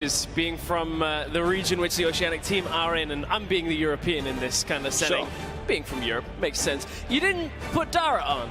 is being from the region which the Oceanic team are in, and I'm being the European in this kind of setting. Sure. Being from Europe makes sense. You didn't put Dara on.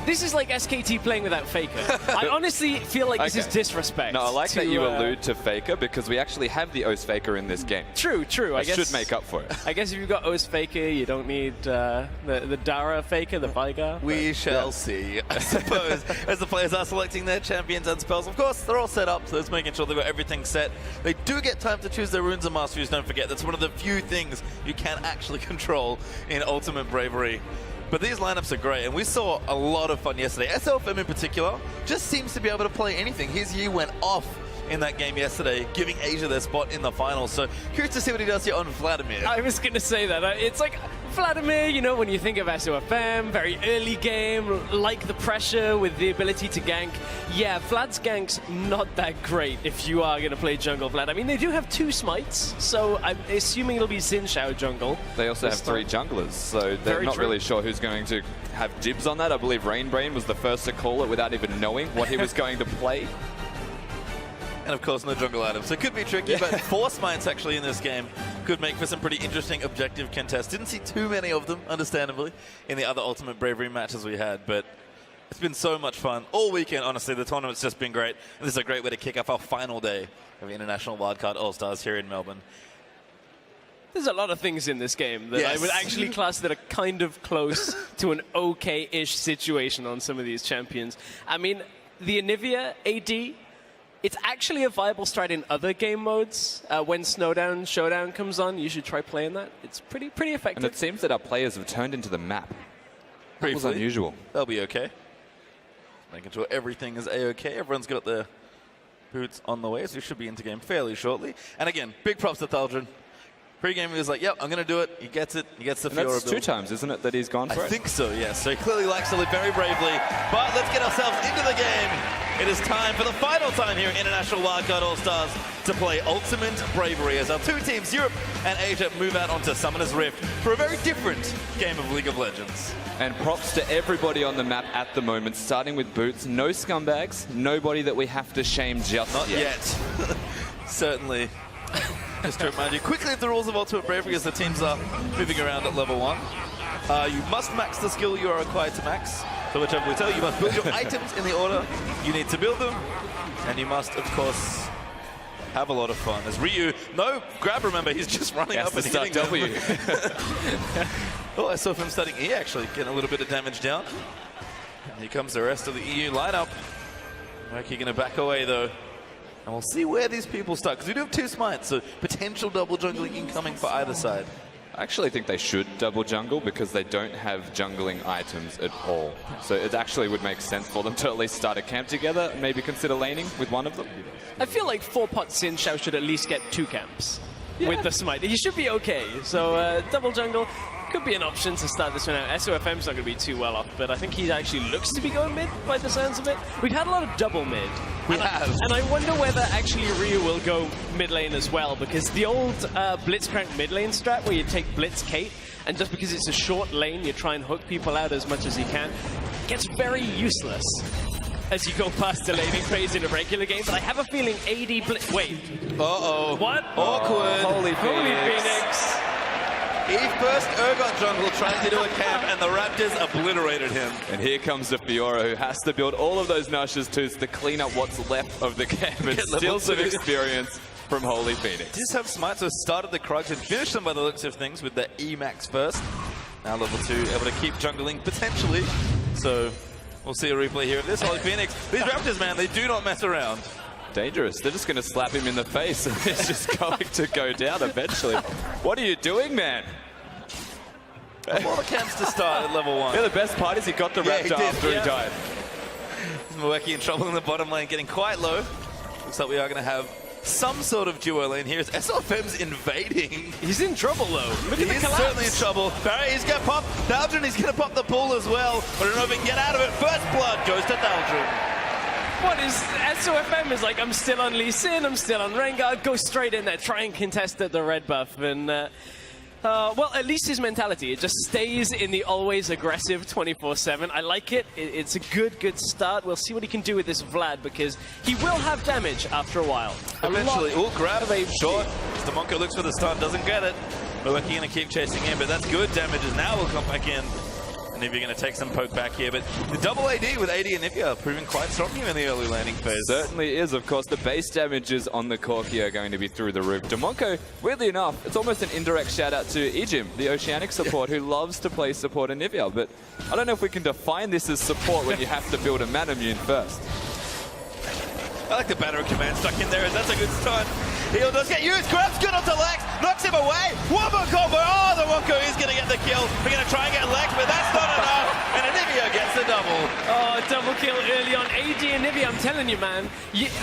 This is like SKT playing without Faker. I honestly feel like this is disrespect. No, I like that you allude to Faker because we actually have the O's Faker in this game. True. I guess should make up for it. I guess if you've got O's Faker, you don't need the Dara Faker, the Vigar. We shall see, I suppose, as the players are selecting their champions and spells. Of course, they're all set up, so it's making sure they've got everything set. They do get time to choose their runes and masteries, don't forget. That's one of the few things you can actually control in Ultimate Bravery. But these lineups are great, and we saw a lot of fun yesterday. SLFM in particular just seems to be able to play anything. His Yi went off in that game yesterday, giving Asia their spot in the finals. So curious to see what he does here on Vladimir. I was going to say that. It's like Vladimir, you know, when you think of SOFM, very early game, like the pressure with the ability to gank. Yeah, Vlad's gank's not that great if you are going to play jungle Vlad. I mean, they do have 2 smites, so I'm assuming it'll be Xin Shao jungle. They also have 3 junglers, so they're not really sure who's going to have dibs on that. I believe Rainbrain was the first to call it without even knowing what he was going to play. And of course, no jungle items. So it could be tricky, but 4 smites actually in this game could make for some pretty interesting objective contests. Didn't see too many of them, understandably, in the other Ultimate Bravery matches we had, but it's been so much fun all weekend. Honestly, the tournament's just been great. And this is a great way to kick off our final day of International Wildcard All-Stars here in Melbourne. There's a lot of things in this game that I would actually class that are kind of close to an okay-ish situation on some of these champions. I mean, the Anivia AD, it's actually a viable strat in other game modes. When Snowdown Showdown comes on, you should try playing that. It's pretty effective. And it seems that our players have turned into the map. That was unusual. They'll be okay. Making sure everything is A-okay. Everyone's got their boots on the way, so we should be into game fairly shortly. And again, big props to Thaldren. Pre-game, he was like, yep, I'm going to do it. He gets it. He gets the Fiora build. That's 2 times, isn't it, that he's gone for it? I think so, yes. So he clearly likes to live very bravely. But let's get ourselves into the game. It is time for the final time here in International Wildcard All-Stars to play Ultimate Bravery as our 2 teams, Europe and Asia, move out onto Summoner's Rift for a very different game of League of Legends. And props to everybody on the map at the moment, starting with Boots. No scumbags, nobody that we have to shame just Not yet. Certainly. Just to remind you quickly of the rules of Ultimate Bravery as the teams are moving around at level 1. You must max the skill you are required to max. So whichever we tell you, you must build your items in the order you need to build them. And you must, of course, have a lot of fun. As Ryu, no grab, remember, he's just running up and hitting W. Oh, I saw him starting E, actually, getting a little bit of damage down. And here comes the rest of the EU lineup. Murky going to back away, though. And we'll see where these people start, because we do have 2 smites, so potential double jungling incoming for either side. I actually think they should double jungle because they don't have jungling items at all. So it actually would make sense for them to at least start a camp together, maybe consider laning with one of them. I feel like 4-pot Xin Shao should at least get 2 camps with the smite. He should be okay. So double jungle could be an option to start this one out. SOFM's not going to be too well off, but I think he actually looks to be going mid by the sounds of it. We've had a lot of double mid. And I wonder whether actually Ryu will go mid lane as well, because the old Blitzcrank mid lane strat where you take Blitz Kate, and just because it's a short lane, you try and hook people out as much as you can, gets very useless as you go past the laning phase in a regular game. But I have a feeling AD Blitz... Wait. Uh-oh. What? Awkward. Holy Phoenix. Eve burst Urgot jungle trying to do a camp, and the Raptors obliterated him. And here comes the Fiora, who has to build all of those Nash's twos to clean up what's left of the camp and steal some experience from Holy Phoenix. Just have smites, so started the Krugs and finished them by the looks of things with the E-Max first. Now level 2, able to keep jungling potentially. So we'll see a replay here of this. Holy Phoenix, these Raptors, man, they do not mess around. Dangerous. They're just going to slap him in the face and he's just going to go down eventually. What are you doing, man? A lot of camps to start at level 1. Yeah, the best part is he got the Raptor after he died. Mweki in trouble in the bottom lane, getting quite low. Looks like we are going to have some sort of duo lane here as SLFM's invading. He's in trouble, though. Look at the collapse. Certainly in trouble. Barry, he's going to pop. Thaldren, he's going to pop the pool as well. But I don't know if he can get out of it. First blood goes to Thaldren. What is SOFM is like, I'm still on Lee Sin, I'm still on Rengar, go straight in there, try and contest at the red buff. And Well, at least his mentality, it just stays in the always aggressive 24/7. I like it. It's a good start. We'll see what he can do with this Vlad, because he will have damage after a while. Eventually, grab short. Demonko looks for the stun, doesn't get it. Milwaukee going to keep chasing in, but that's good. Damages now will come back in. And if you're going to take some poke back here, but the double AD with AD and Nivea proving quite strong here in the early landing phase. Certainly is. Of course, the base damages on the Corki are going to be through the roof. Demonko, weirdly enough, it's almost an indirect shout out to Ejim, the Oceanic support, who loves to play support in Nivea. But I don't know if we can define this as support when you have to build a Manamune first. I like the Battery Command stuck in there. That's a good stun. Heal does get used. Grabs good onto Lex. Knocks him away. One more combo. Oh, the Wonko is going to get the kill. We're going to try and get Lex, but that's not enough. And Anivia gets the double. Oh, double kill early on. AD and Nivea, I'm telling you, man.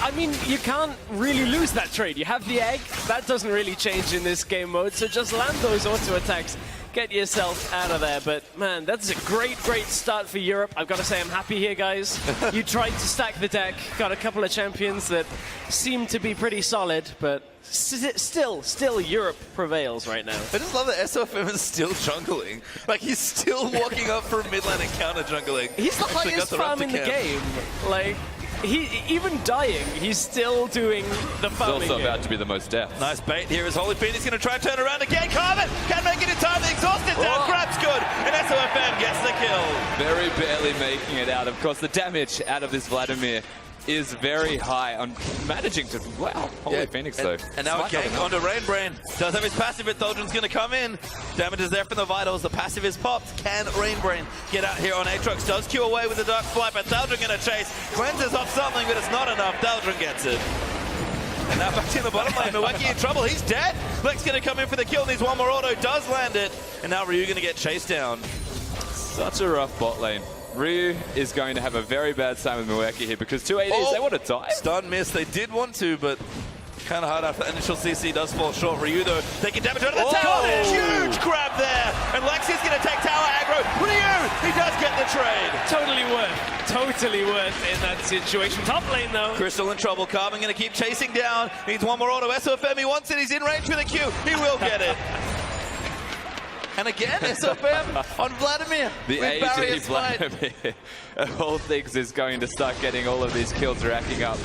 I mean, you can't really lose that trade. You have the egg. That doesn't really change in this game mode. So just land those auto attacks. Get yourself out of there. But, man, that's a great start for Europe. I've got to say I'm happy here, guys. You tried to stack the deck. Got a couple of champions that seem to be pretty solid, but still Europe prevails right now. I just love that SOFM is still jungling. Like, he's still walking up for mid lane and counter jungling. He's the highest farm in the game. Like, even dying, he's still doing the farming. He's also about to be the most deaf. Nice bait here as Holy Phoenix going to try and turn around again. Carmen can't make it in time. The exhausted down. Grab's good. And SOFM gets the kill. Very barely making it out. Of course, the damage out of this Vladimir is very high on managing to, wow, Holy Phoenix though. And now a gank onto Rainbrain. Does have his passive, but Tholdren's going to come in. Damage is there from the Vitals. The passive is popped. Can Rainbrain get out here on Aatrox? Does Q away with the Dark Flight, but Tholdren going to chase. Cleanses off something, but it's not enough. Tholdren gets it. And now back in the bottom lane. Milwaukee in trouble. He's dead. Lex going to come in for the kill. Needs one more auto. Does land it. And now Ryu going to get chased down. Such a rough bot lane. Ryu is going to have a very bad time with Milwaukee here because 2 ADs, they want to die. Stun miss. They did want to, but kind of hard after initial CC does fall short. Ryu, though, taking damage out of the tower. Huge grab there. And Lexi's going to take tower aggro. Ryu, he does get the trade. Totally worth in that situation. Top lane, though. Crystal in trouble. Carmen going to keep chasing down. Needs one more auto. SOFM, he wants it. He's in range with a Q. He will get it. And again, SOFM on Vladimir. The AD Vladimir of all things is going to start getting all of these kills racking up.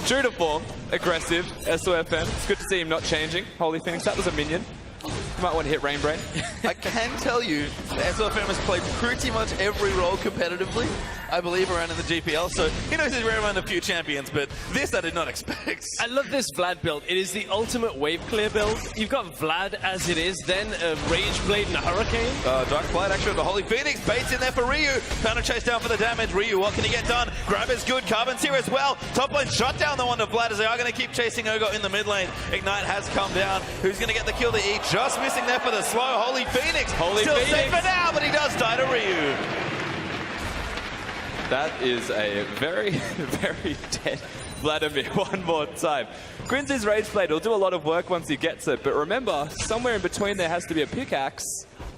True to form, aggressive, SOFM. It's good to see him not changing. Holy Phoenix, that was a minion. You might want to hit Rainbrain. I can tell you that SOFM has played pretty much every role competitively, I believe, around in the GPL, so he knows he's around a few champions, but this I did not expect. I love this Vlad build. It is the ultimate wave clear build. You've got Vlad as it is, then a Rage Blade and a Hurricane. Dark Flight actually with the Holy Phoenix. Baits in there for Ryu. Counter chase down for the damage. Ryu, what can he get done? Grab is good. Carbon's here as well. Top lane shut down the one to Vlad as they are going to keep chasing Urgot in the mid lane. Ignite has come down. Who's going to get the kill to E? Just missing there for the slow. Holy Phoenix. Still safe for now, but he does die to Ryu. That is a very, very dead Vladimir one more time. Quincy's Rage Blade will do a lot of work once he gets it, but remember, somewhere in between there has to be a pickaxe.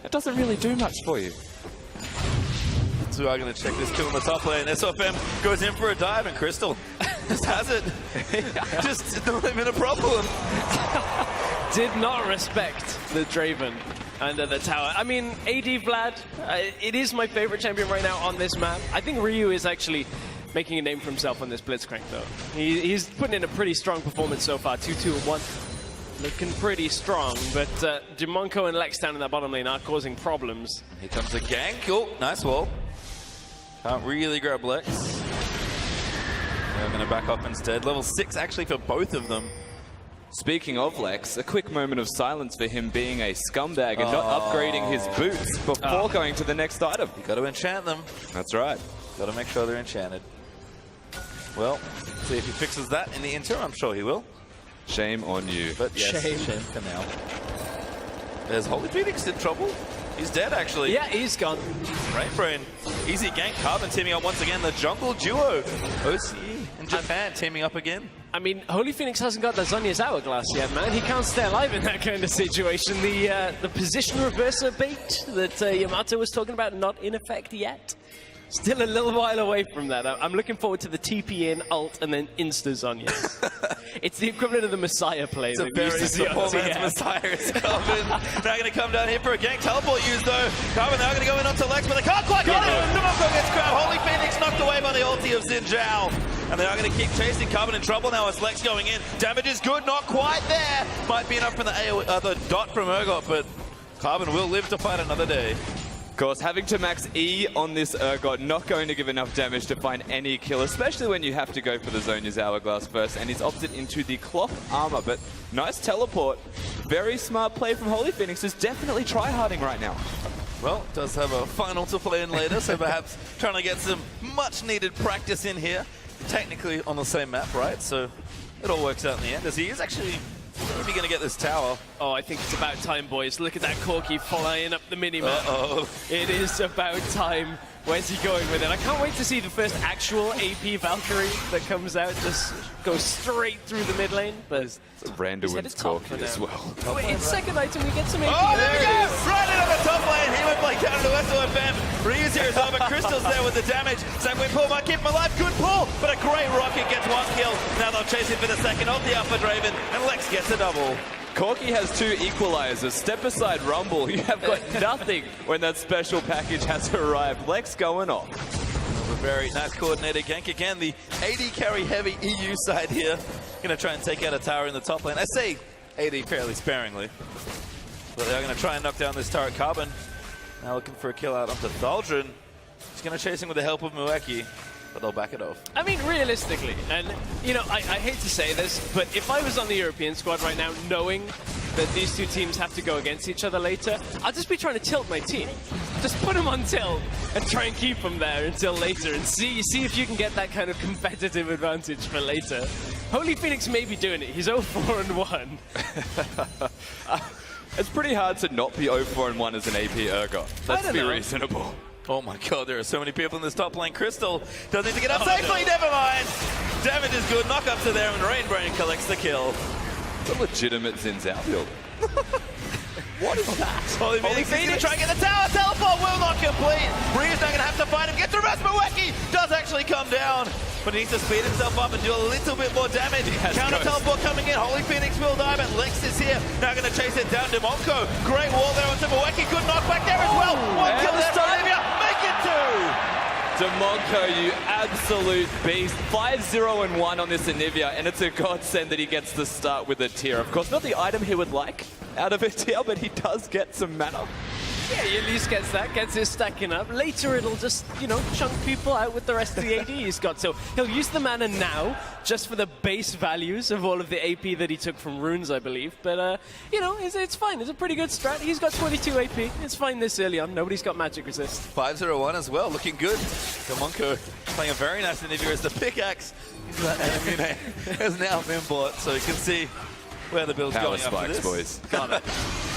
It doesn't really do much for you. So I'm going to check this kill in the top lane. SOFM goes in for a dive, and Crystal just has it. Just not even a problem. Did not respect the Draven under the tower. I mean, AD Vlad, it is my favorite champion right now on this map. I think Ryu is actually making a name for himself on this Blitzcrank, though. He's putting in a pretty strong performance so far. 2-2-1. Looking pretty strong, but Demonko and Lex down in that bottom lane are causing problems. Here comes the gank. Oh, nice wall. Can't really grab Lex. They're going to back up instead. Level 6 actually for both of them. Speaking of Lex, a quick moment of silence for him being a scumbag and not upgrading his boots before going to the next item. You got to enchant them. That's right. Got to make sure they're enchanted. Well, see if he fixes that in the interim. I'm sure he will. Shame on you. But yes, shame for now. There's Holy Phoenix in trouble. He's dead, actually. Yeah, he's gone. Rainbrain, easy gank. Carbon teaming up once again. The jungle duo. OC and Japan teaming up again. I mean, Holy Phoenix hasn't got the Zhonya's Hourglass yet, man. He can't stay alive in that kind of situation. The position reverser bait that Yamato was talking about, not in effect yet. Still a little while away from that. I'm looking forward to the TP in, ult, and then insta-Zonya. It's the equivalent of the Messiah play. It's a very simple man's Messiah. It's Carbon. Now going to come down here for a gank. Teleport used though. Carbon now going to go in onto Lex, but they can't quite get him. Demonco gets grabbed. Holy Phoenix knocked away by the ulti of Xin Zhao. And they are going to keep chasing. Carbon in trouble now as Lex going in. Damage is good, not quite there. Might be enough from the dot from Urgot, but Carbon will live to fight another day. Of course, having to max E on this Urgot, not going to give enough damage to find any kill, especially when you have to go for the Zonya's Hourglass first, and he's opted into the cloth armor, but nice teleport. Very smart play from Holy Phoenix, who's definitely tryharding right now. Well, does have a final to play in later, so perhaps trying to get some much-needed practice in here. Technically on the same map, right? So it all works out in the end, as he is actually maybe going to get this tower. Oh, I think it's about time, boys. Look at that Corki flying up the minimap. It is about time. Where's he going with it? I can't wait to see the first actual AP Valkyrie that comes out. Just go straight through the mid lane. But It's a Randuin's Corki as well. Oh, wait, it's second item. We get some AP. Oh, there we go! Right in on the top lane. He would play down to SOFM. Ryu's here as well, but Crystal's there with the damage. Sanguine pull might keep him alive. Good pull, but a great rocket gets one kill. Now they'll chase him for the second. Ulti up for Draven, and Lex gets a double. Corki has 2 equalizers. Step aside Rumble. You have got nothing when that special package has arrived. Lex going off. A very nice coordinated gank again. The AD carry heavy EU side here. Going to try and take out a tower in the top lane. I say AD fairly sparingly. But they're going to try and knock down this turret. Carbon now looking for a kill out onto Thaldrun. He's going to chase him with the help of Mueki, but they'll back it off. I mean, realistically, and you know, I hate to say this, but if I was on the European squad right now, knowing that these two teams have to go against each other later, I'll just be trying to tilt my team. Just put them on tilt and try and keep them there until later and see if you can get that kind of competitive advantage for later. Holy Phoenix may be doing it. He's 0-4-1. It's pretty hard to not be 0-4-1 as an AP Urgot. Let's be reasonable. Oh my god, there are so many people in this top lane. Crystal does need to get up safely, never mind. Damage is good, knock up to there, and Rainbrain collects the kill. It's a legitimate Xin Zhao build. What is that? Holy Phoenix is going to try and get the tower. Teleport will not complete. Ryu's now going to have to fight him. Gets reverse. Mueki does actually come down, but he needs to speed himself up and do a little bit more damage. Counter teleport coming in. Holy Phoenix will die, but Lex is here. Now going to chase it down. Demonco. Great wall there onto Mueki. Good knockback there as well. One kill there for Olivia. Make it 2. Demonco, you absolute beast. 5-0-1 on this Anivia, and it's a godsend that he gets to start with a tier. Of course, not the item he would like out of a tier, but he does get some mana. Yeah, he at least gets that, gets his stacking up. Later it'll just, you know, chunk people out with the rest of the AD he's got. So he'll use the mana now, just for the base values of all of the AP that he took from runes, I believe. But, you know, it's fine. It's a pretty good strat. He's got 22 AP. It's fine this early on. Nobody's got magic resist. 5-0-1 as well, looking good. Demonco playing a very nice Anivia as the pickaxe has now been bought, so you can see where the build's going after this. Boys.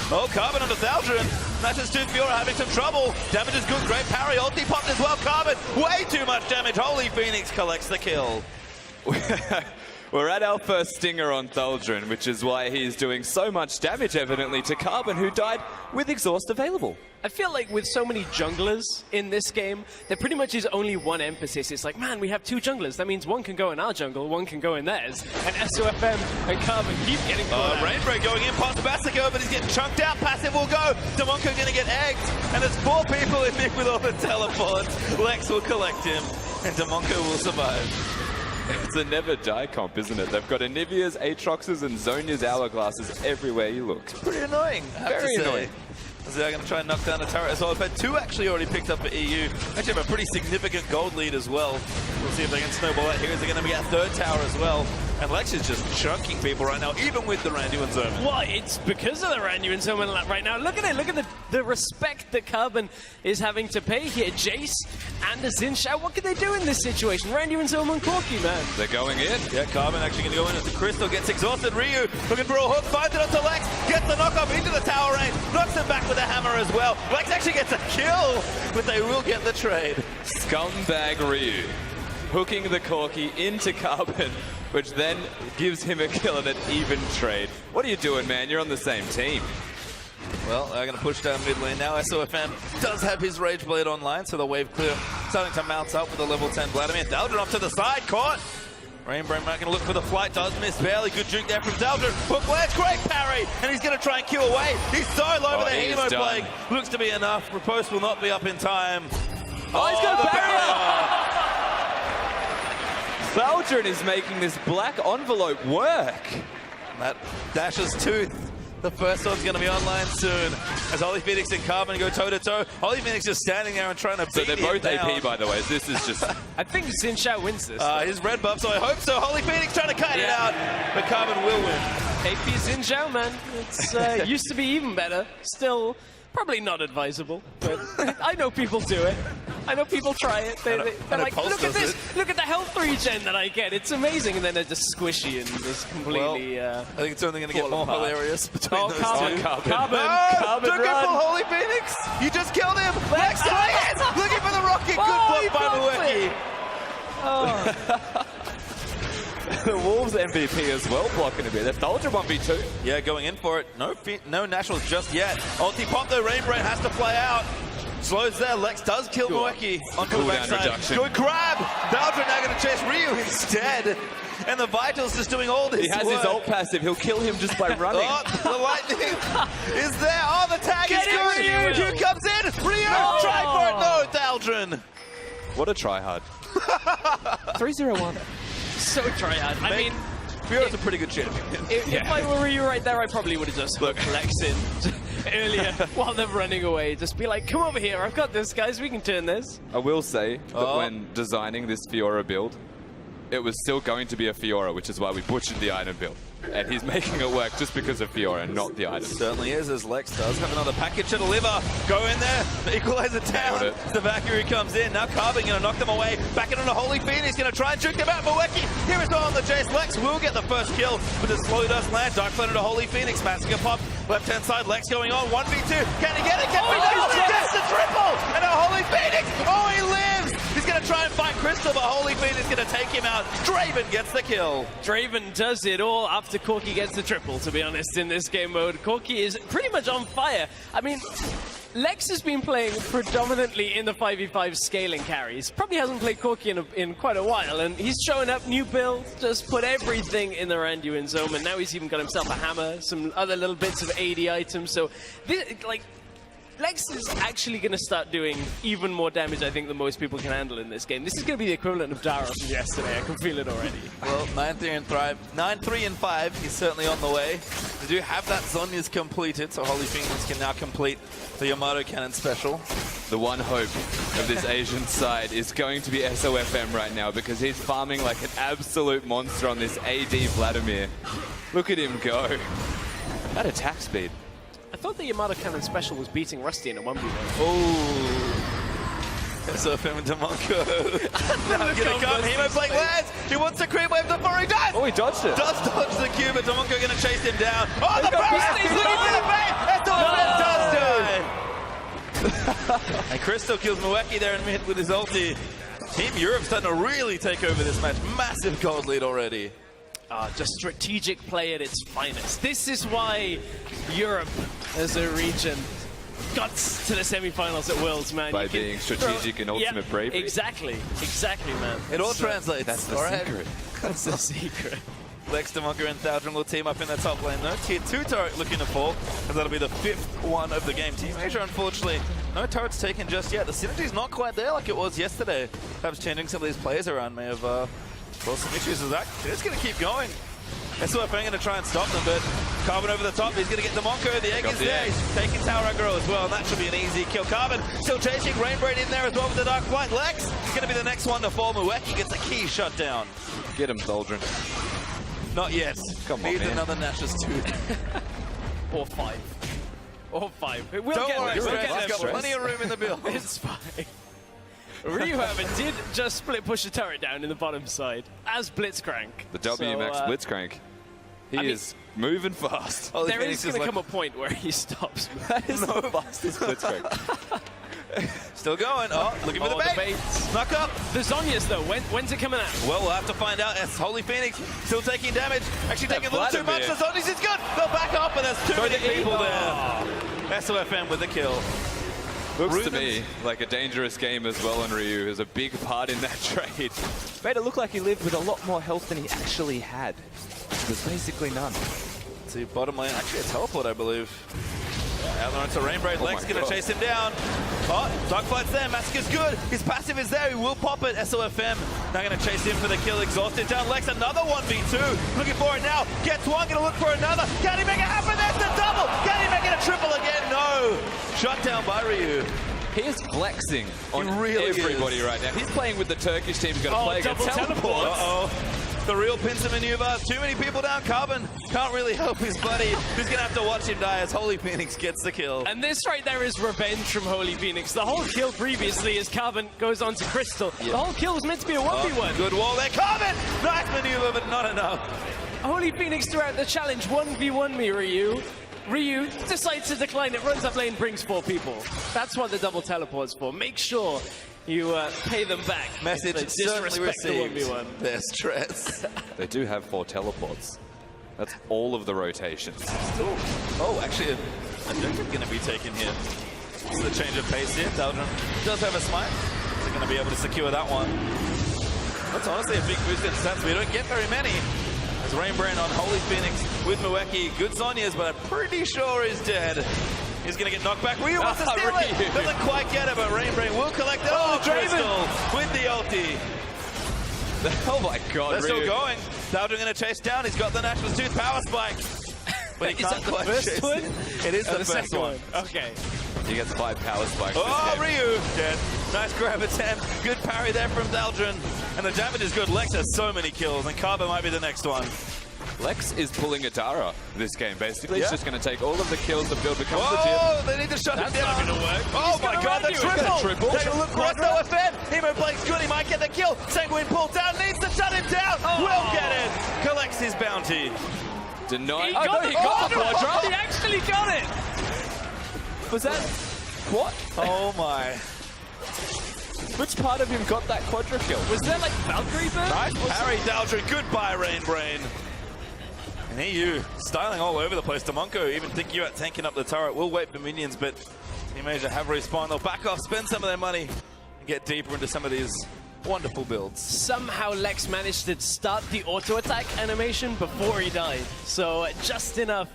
Oh, Carbon on the Thaldrun. Matches 2 Fiora having some trouble. Damage is good. Great parry. Ulti popped as well. Carbon, way too much damage. Holy Phoenix collects the kill. We're at our first stinger on Thaldrun, which is why he's doing so much damage, evidently, to Carbon, who died with exhaust available. I feel like with so many junglers in this game, there pretty much is only one emphasis. It's like, man, we have 2 junglers. That means one can go in our jungle, one can go in theirs. And SOFM and Carbon keep getting caught out. Rainbow going in past Bassico, but he's getting chunked out. Passive will go. Demonco going to get egged. And there's 4 people in there with all the teleports. Lex will collect him, and Demonco will survive. It's a never die comp, isn't it? They've got Anivia's, Aatrox's, and Zonya's Hourglasses everywhere you look. Pretty annoying, Very annoying. So they're going to try and knock down the turret as well. I've had 2 actually already picked up for EU. Actually have a pretty significant gold lead as well. We'll see if they can snowball that here. They're going to be at 3rd tower as well. And Lex is just chunking people right now, even with the Randuin Zoman. Why? It's because of the Randuin Zoman right now. Look at it. Look at the respect that Carbon is having to pay here. Jace and the Xin Zhao. What can they do in this situation? Randuin Zoman Corki, man. They're going in. Yeah, Carbon actually going to go in as the Crystal gets exhausted. Ryu looking for a hook, finds it onto Lex, gets the knock-off into the tower range, knocks him back with a hammer as well. Lex actually gets a kill, but they will get the trade. Scumbag Ryu hooking the Corki into Carbon, which then gives him a kill in an even trade. What are you doing, man? You're on the same team. Well, they're going to push down mid lane now. SOFM does have his Rage Blade online, so the wave clear starting to mount up with the level 10 Vladimir. Daldrin off to the side, caught. Rainbow might going to look for the flight, does miss barely. Good juke there from Daldrin. Hook lands, great parry, and he's going to try and kill away. He's so low with the Hemo Plague. Looks to be enough. Riposte will not be up in time. Oh, he's got a barrier! Daldrin is making this black envelope work. And that Dash's Tooth. The first one's going to be online soon. As Holy Phoenix and Carbon go toe-to-toe. Holy Phoenix just standing there and trying to beat So they're both down. AP, by the way. This is just... I think Xin Shao wins this. His red buff, so I hope so. Holy Phoenix trying to cut it out, but Carbon will win. AP Xin Shao, man. It's used to be even better. Still, probably not advisable, but I know people do it. I know people try it. They're like, look at this. Look at the health regen that I get. It's amazing. And then they're just squishy and just completely... I think it's only going to get more hilarious between those Carbon. two. Carbon. Took it for Holy Phoenix. You just killed him. Next time, looking for the rocket. Good block by Mueki. The Wolves MVP as well blocking a bit. They're Daldrin 1v2. Yeah, going in for it. No nationals just yet. Ulti pop though. Rain Brain has to play out. Slows there. Lex does kill Mueki onto the backside. Reduction. Good grab. Daldrin now going to chase Ryu instead. And the Vital's just doing all this He has work. his ult passive. He'll kill him just by running. Oh, the lightning is there. Oh, the tag Get is in, good. Ryu. Ryu comes in. Ryu, try for it. No, Daldrin. What a tryhard. 3-0-1. So tryhard. I mean... Rio's a pretty good champion. If I were Ryu right there, I probably would have just hooked Lex in earlier while they're running away. Just be like, come over here, I've got this, guys, we can turn this. I will say that when designing this Fiora build, it was still going to be a Fiora, which is why we butchered the item build. And he's making it work just because of Fiora, not the item. Certainly is, as Lex does have another package to deliver. Go in there, the equalizer down. The Valkyrie comes in. Now Carbon going to knock them away. Back in on the Holy Phoenix, going to try and juke them out. Mueki here is on the chase. Lex will get the first kill, but the slow does land. Dark Flame to Holy Phoenix. Massacre pop. Left-hand side, Lex going on. 1v2. Can he get it? Can he gets the triple! And a Holy Phoenix! Oh, he lives! He's going to try and fight Crystal, but Holy Phoenix is going to take him out. Draven gets the kill. Draven does it all after Corki gets the triple, to be honest, in this game mode. Corki is pretty much on fire. I mean, Lex has been playing predominantly in the 5v5 scaling carries. Probably hasn't played Corki in quite a while, and he's showing up new build, just put everything in the Randuin Zone, and now he's even got himself a hammer, some other little bits of AD items, so, this, like, Lex is actually going to start doing even more damage, I think, than most people can handle in this game. This is going to be the equivalent of Dara from yesterday. I can feel it already. Well, 9-3-5. He's certainly on the way. They do have that Zhonya's completed, so Holy Phoenix can now complete the Yamato Cannon special. The one hope of this Asian side is going to be SOFM right now because he's farming like an absolute monster on this AD Vladimir. Look at him go. That attack speed. I thought the Yamato Cannon special was beating Rusty in a 1v1. Oh. SOFM and Demonco. Now going to come. Hemo Plague lands. He wants to creep wave before he dies. Oh, he dodged it. Does dodge the cube, but Demonco going to chase him down. Oh, the barrier! He's looking for the bait. SOFM does die. And Crystal kills Mueki there in mid with his ulti. Team Europe's starting to really take over this match. Massive gold lead already. Just strategic play at its finest. This is why Europe, as a region, got to the semi-finals at Worlds, man. By being strategic and ultimate bravery. Exactly, man. It all translates. That's the secret. That's the secret. Lex, Demonco, and Thaldrin will team up in the top lane. No tier 2 turret looking to fall, as that'll be the 5th one of the game. Team Asia, unfortunately, no turrets taken just yet. The synergy's not quite there like it was yesterday. Perhaps changing some of these players around may have caused some issues with that. It's going to keep going. SOFM going to try and stop them, but Carbon over the top. He's going to get Demonco. The egg is there. He's taking Tower Aggro as well, and that should be an easy kill. Carbon still chasing Rainbraid in there as well with the Dark Flight. Lex going to be the next one to fall. Mueki gets a key shut down. Get him, Daldrin. Not yet. Come on, Needs man. another Nash's 2. Or 5. Or 5. We'll Don't get worry, there. I've got plenty of room in the build. It's fine. Ryu, however, did just split push the turret down in the bottom side as Blitzcrank. The WMAX Blitzcrank. He is moving fast. There is going to come a point where he stops. That is the fastest Blitzcrank. Still going. Oh, looking for the bait. Snuck up. The Zhonya's, though. When's it coming out? Well, we'll have to find out. As Holy Phoenix still taking damage. Actually taking a little too much. The Zhonya's is good. They'll back off. top, but there's too many people there. SOFM with the kill. Looks to me like a dangerous game as well, and Ryu is a big part in that trade. Made it look like he lived with a lot more health than he actually had. There's basically none. To bottom lane, actually a teleport, I believe. Out there onto Rainbow. Lex going to chase him down. Oh, Dogfight's there. Massacre's good. His passive is there. He will pop it. SOFM now going to chase him for the kill. Exhausted down Lex. Another 1v2. Looking for it now. Gets one. Going to look for another. Can he make it happen? There's the double. Can he make it a triple again? No. Shut down by Ryu. He is flexing on everybody right now. He's playing with the Turkish team. He's got to play against teleports. Uh-oh. The real pincer maneuver. Too many people down. Carbon can't really help his buddy. He's going to have to watch him die as Holy Phoenix gets the kill. And this right there is revenge from Holy Phoenix. The whole kill previously as Carbon goes on to Crystal. Yep. The whole kill was meant to be a 1v1. Good wall there. Carbon! Nice maneuver, but not enough. Holy Phoenix throughout the challenge 1v1 me, Ryu. Ryu decides to decline it, runs up lane, brings 4 people. That's what the double teleport's for. Make sure you pay them back. Message certainly received. The 1v1. Their stress. They do have 4 teleports. That's all of the rotations. Oh, actually, a objective going to be taken here. This is a change of pace here. Daldron does have a smite. They're going to be able to secure that one. That's honestly a big boost in stats. We don't get very many. As Rainbrain on Holy Phoenix with Mueki. Good Zhonya's, but I'm pretty sure he's dead. He's going to get knocked back. Ryu wants to steal it. Doesn't quite get it, but Rainbrain will collect it. Oh, Crystal with the ulti. Oh my god, They're still going. Daldron going to chase down. He's got the Nationals Tooth power spike. But he can't quite chase it. It is the first one. Okay. He gets 5 power spikes. Oh, Ryu dead. Nice grab attempt. Good parry there from Daldron. And the damage is good. Lex has so many kills, and Carver might be the next one. Lex is pulling a Tara this game, basically. He's just going to take all of the kills. The build becomes legit. Oh, they need to shut him down. That's not going to work. Oh my god, the triple! Take a look for SOFM. Hemo Blake's good. He might get the kill. Sanguine pulled down. Needs to shut him down. Will get it. Collects his bounty. Denied. He got the quadra. He actually got it. Was that what? Oh my. Which part of him got that quadra kill? Was there like Valkyrie burn? Nice parry, Daldron. Goodbye, Rainbrain. And EU styling all over the place. Damonko even thinking about tanking up the turret. Will wait for minions, but Team Asia have respawned. They'll back off, spend some of their money, and get deeper into some of these wonderful builds. Somehow Lex managed to start the auto attack animation before he died. So just enough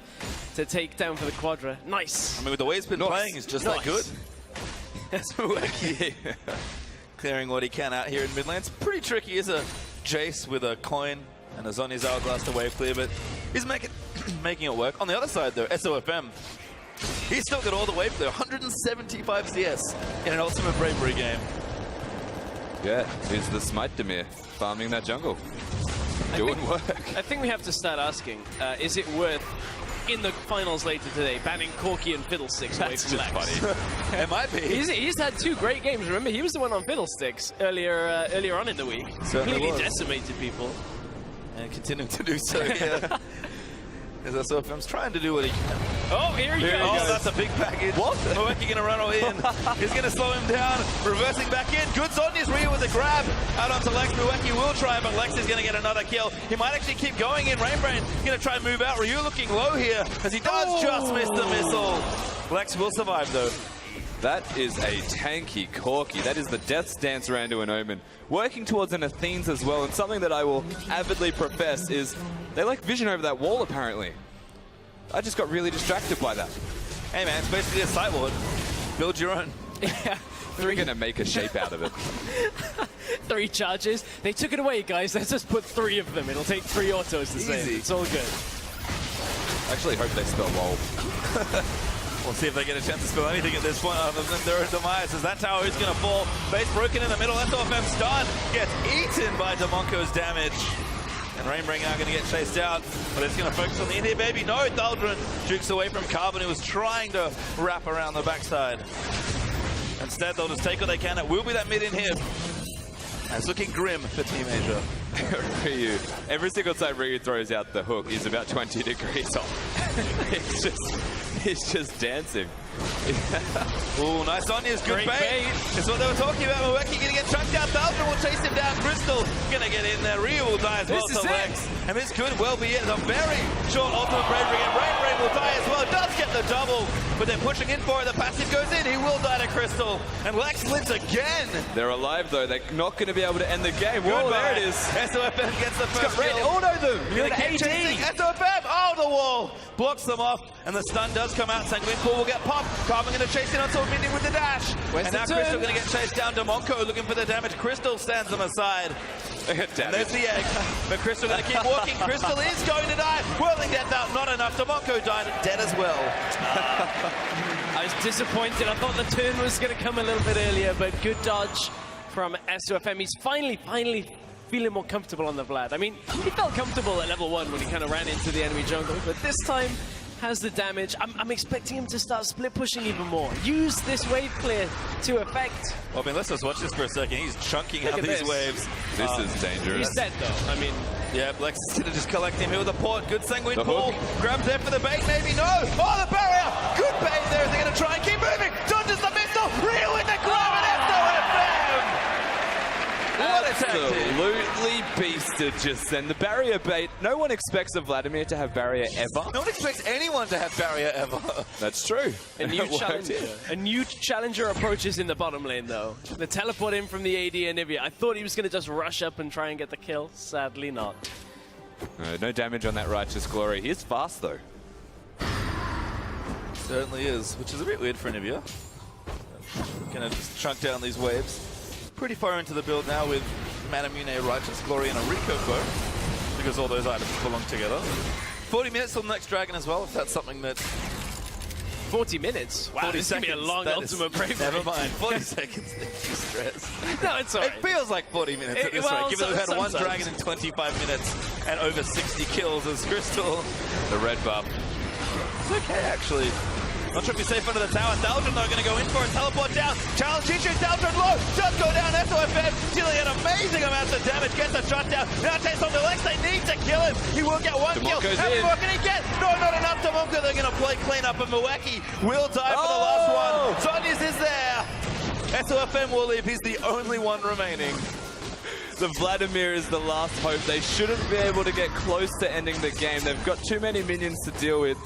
to take down for the quadra. Nice. I mean, with the way he's been playing, he's just that good. That's Mueki. Clearing what he can out here in mid lane. It's pretty tricky. Is a Jace with a coin and a Zhonya's Hourglass to wave clear, but he's making it work. On the other side, though, SOFM, he's still got all the wave clear. 175 CS in an Ultimate Bravery game. Yeah, he's the Smite Demir, farming that jungle. Doing work. I think we have to start asking, is it worth, in the finals later today, banning Corki and Fiddlesticks away from Lex? Funny. It might be. He's had 2 great games. Remember, he was the one on Fiddlesticks earlier on in the week. Completely decimated people. And continuing to do so here. As SOFM's trying to do what he can. Oh, here he goes. Oh, that's a big package. What? Mueki going to run all in. He's going to slow him down. Reversing back in. Good Zhonya's Ryu with a grab. Out onto Lex. Mueki will try, but Lex is going to get another kill. He might actually keep going in. Rainbrain going to try and move out. Ryu looking low here, as he does just miss the missile. Lex will survive, though. That is a tanky Corki. That is the Death's Dance Randu and Omen. Working towards an Athene's as well, and something that I will avidly profess is they like vision over that wall, apparently. I just got really distracted by that. Hey man, it's basically a sideboard. Build your own. Yeah. We're going to make a shape out of it. 3 charges. They took it away, guys. Let's just put 3 of them. It'll take 3 autos to save. It's all good. I actually hope they spell LOL. We'll see if they get a chance to spill anything at this point other than their demise, as that tower is going to fall. Base broken in the middle. SOFM stun gets eaten by Damonko's damage. And Rainbrain now going to get chased out, but it's going to focus on the India baby. No, Daldron jukes away from Carbon, who was trying to wrap around the backside. Instead, they'll just take what they can. It will be that mid in here. And it's looking grim for Team Asia. Ryu, every single time Ryu throws out the hook, he's about 20 degrees off. He's just dancing. Ooh, nice Zhonya's good bait. It's what they were talking about. Mueki going to get chunked out. Daldron will chase him down. Crystal going to get in there. Ryu will die as well to Lex. And this could well be it. It's a very short ultimate Bravery, and Rainbrain will die the double, but they're pushing in for it. The passive goes in. He will die to Crystal. And Lex lives again. They're alive, though. They're not going to be able to end the game. Whoa, there it is. SOFM gets the first Red kill. auto them. You're going to keep chasing. SOFM, oh, the wall. Blocks them off, and the stun does come out. Sanguine Pool will get popped. Carbon going to chase in onto a minion with the dash. And now Crystal going to get chased down. Demonco looking for the damage. Crystal stands them aside. And there's the egg. But Crystal going to keep walking. Crystal is going to die. Whirling death out, not enough. Demonco died dead as well. I was disappointed. I thought the turn was going to come a little bit earlier, but good dodge from SOFM. He's finally feeling more comfortable on the Vlad. I mean, he felt comfortable at level 1 when he kind of ran into the enemy jungle, but this time has the damage. I'm expecting him to start split pushing even more. Use this wave clear to effect. Well, I mean, let's just watch this for a second. He's chunking out these waves. This is dangerous. He's dead, though. I mean, yeah, Lex is going to just collect him here with a port. Good Sanguine Pool. Grabs there for the bait, maybe. No! Oh, the barrier! Good bait there. They're going to try and keep moving. Dodges the missile. Ryu with the grab and SOFM! What a tactic. Absolutely beasted just then. The barrier bait. No one expects a Vladimir to have barrier ever. No one expects anyone to have barrier ever. That's true. A new challenger approaches in the bottom lane, though. The teleport in from the AD and Nivea. I thought he was going to just rush up and try and get the kill. Sadly not. No damage on that Righteous Glory. He is fast, though. Certainly is, which is a bit weird for Nivea. Gonna just chunk down these waves. Pretty far into the build now with Manamune, Righteous Glory, and a Rico bow, because all those items belong together. 40 minutes till the next dragon as well, if that's something that... 40 minutes? Wow, 40 this is going to be a long ultimate Bravery. Never mind, 40 seconds, too stressed. No, it's alright. It feels like 40 minutes at this rate, given that we've had one dragon in 25 minutes and over 60 kills as Crystal. The red buff. It's okay, actually. Not sure if he's safe under the tower. Daldron, though, going to go in for a teleport down. Challenge issue. Daldron low. Does go down. SOFM dealing an amazing amount of damage. Gets a shot down. Now takes on the Lex. They need to kill him. He will get one kill. How many more can he get? No, not enough. Demonco, they're going to play cleanup. And Mweki will die for the last one. Zonyas is there. SOFM will leave. He's the only one remaining. The Vladimir is the last hope. They shouldn't be able to get close to ending the game. They've got too many minions to deal with.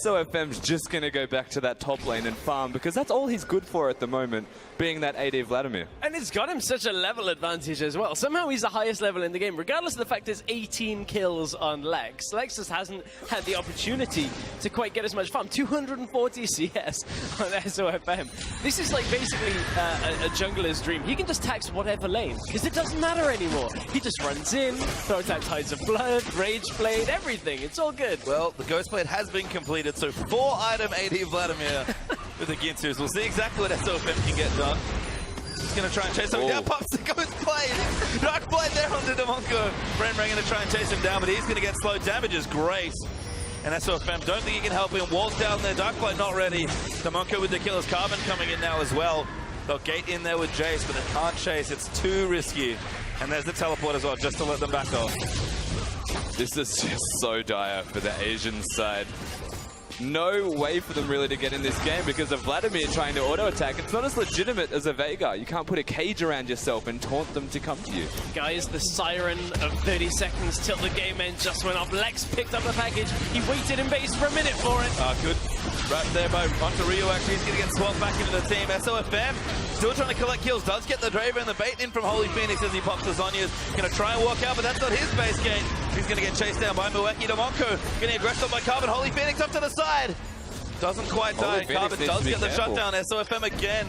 SOFM's just going to go back to that top lane and farm, because that's all he's good for at the moment, being that AD Vladimir. And it's got him such a level advantage as well. Somehow he's the highest level in the game, regardless of the fact there's 18 kills on Lex. Lex just hasn't had the opportunity to quite get as much farm. 240 CS on SOFM. This is like basically a jungler's dream. He can just tax whatever lane, because it doesn't matter anymore. He just runs in, throws out Tides of Blood, Rage Blade, everything. It's all good. Well, the Ghost Blade has been completed, so 4-item AD Vladimir with the Ginsus. We'll see exactly what SOFM can get done. He's going to try and chase him down. Pops the Ghost Blade. Dark Blade there onto Demonco. Brenran going to try and chase him down, but he's going to get slowed. Damage is great. And SOFM don't think he can help him. Walls down there. Dark Blade not ready. Demonco with the killer's Carbon coming in now as well. They'll gate in there with Jace, but they can't chase. It's too risky. And there's the teleport as well, just to let them back off. This is just so dire for the Asian side. No way for them really to get in this game, because of Vladimir trying to auto-attack. It's not as legitimate as a Veigar. You can't put a cage around yourself and taunt them to come to you. Guys, the siren of 30 seconds till the game end just went off. Lex picked up the package. He waited in base for a minute for it. Good. Right there by onto Ryu, actually. He's going to get swapped back into the team. SOFM still trying to collect kills. Does get the Draver and the bait in from Holy Phoenix as he pops the Zonyas. Going to try and walk out, but that's not his base gate. He's going to get chased down by Mweki. Demonco getting aggressed on by Carbon. Holy Phoenix up to the side. Doesn't quite die. Carbon does get the shutdown. SOFM again,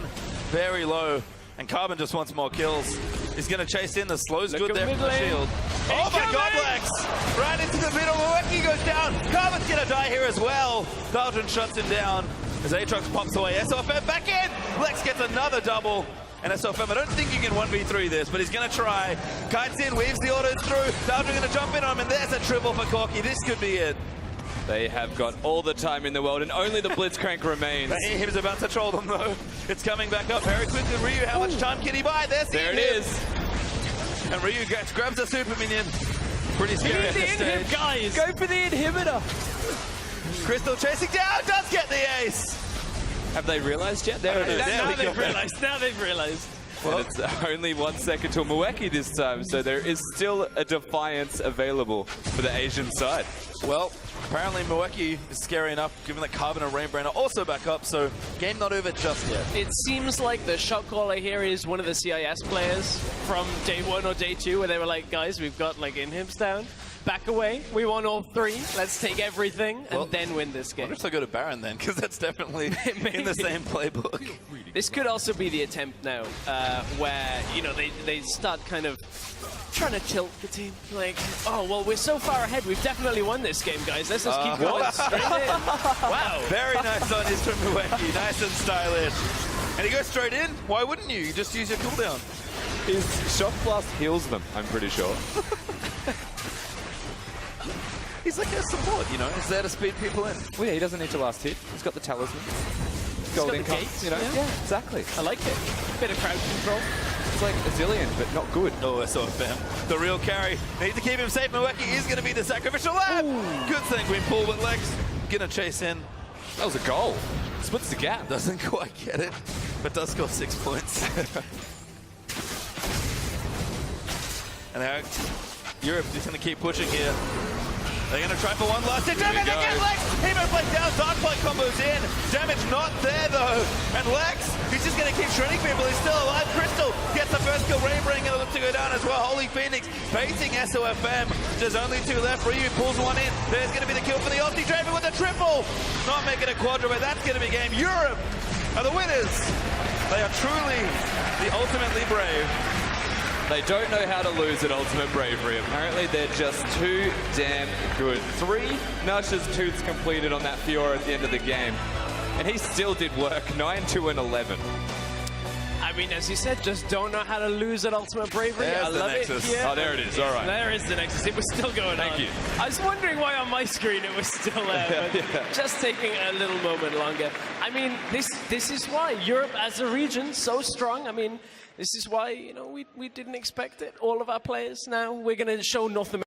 very low. And Carbon just wants more kills. He's going to chase in. The slow's good there from the shield. Oh my god, Lex! Right into the middle. Mweki goes down. Carbon's going to die here as well. Daldron shuts him down as Aatrox pops away. SOFM back in. Lex gets another double. And SOFM, I don't think you can 1v3 this, but he's going to try. Kites in, weaves the autos through. Daldron going to jump in on him, and there's a triple for Corki. This could be it. They have got all the time in the world, and only the Blitzcrank remains. He's about to troll them, though. It's coming back up very quickly. Ryu, how much time can he buy? There it is. And Ryu grabs a super minion. Pretty scary at this stage. Guys, go for the inhibitor. Crystal chasing down, does get the ace. Have they realized yet? There it is. Now they've realized. And it's only 1 second till Mweki this time, so there is still a defiance available for the Asian side. Well, apparently Mweki is scary enough, given that Carbon and Rainbrain are also back up, so game not over just yet. It seems like the shot caller here is one of the CIS players from day 1 or day 2, where they were like, guys, we've got like inhibs down. Back away. We want all 3. Let's take everything and then win this game. I wish I go to Baron then, because that's definitely in the same playbook. This could also be the attempt now, where, you know, they start kind of trying to tilt the team. Like, oh, well, we're so far ahead. We've definitely won this game, guys. Let's just keep going straight in. Wow. Very nice on his from Mweki. Nice and stylish. And he goes straight in. Why wouldn't you? You just use your cooldown. His Shock Blast heals them, I'm pretty sure. He's like a support, you know. He's there to speed people in. Well, yeah, he doesn't need to last hit. He's got the talisman. Gold got income, the gates, you know. yeah. Yeah, exactly. I like it. Bit of crowd control. It's like a zillion, but not good. Oh, I saw him. The real carry. Need to keep him safe. Mweki is going to be the sacrificial lamb. Good thing we pull with Lex. Gonna chase in. That was a goal. Splits the gap. Doesn't quite get it, but does score 6 points. And now Europe is going to keep pushing here. They're going to try for one last hit. Damage again, Lex! Hemo play down, Dark Play combos in. Damage not there, though. And Lex, he's just going to keep shredding people. He's still alive. Crystal gets the first kill. Rainbrain going to look to go down as well. Holy Phoenix facing SOFM. There's only 2 left. Ryu pulls one in. There's going to be the kill for the Aussie Draven with a triple. Not making a quadra, but that's going to be game. Europe are the winners. They are truly the ultimately brave. They don't know how to lose at Ultimate Bravery. Apparently, they're just too damn good. 3 Nash's tooths completed on that Fiora at the end of the game. And he still did work, 9-2 and 11. I mean, as you said, just don't know how to lose at Ultimate Bravery. There's I the love Nexus. it. Yeah. Oh, there it is. All right. There is the Nexus. It was still going on. Thank you. I was wondering why on my screen it was still there, but just taking a little moment longer. I mean, this is why Europe as a region so strong. I mean, this is why, you know, we didn't expect it. All of our players now, we're going to show North America.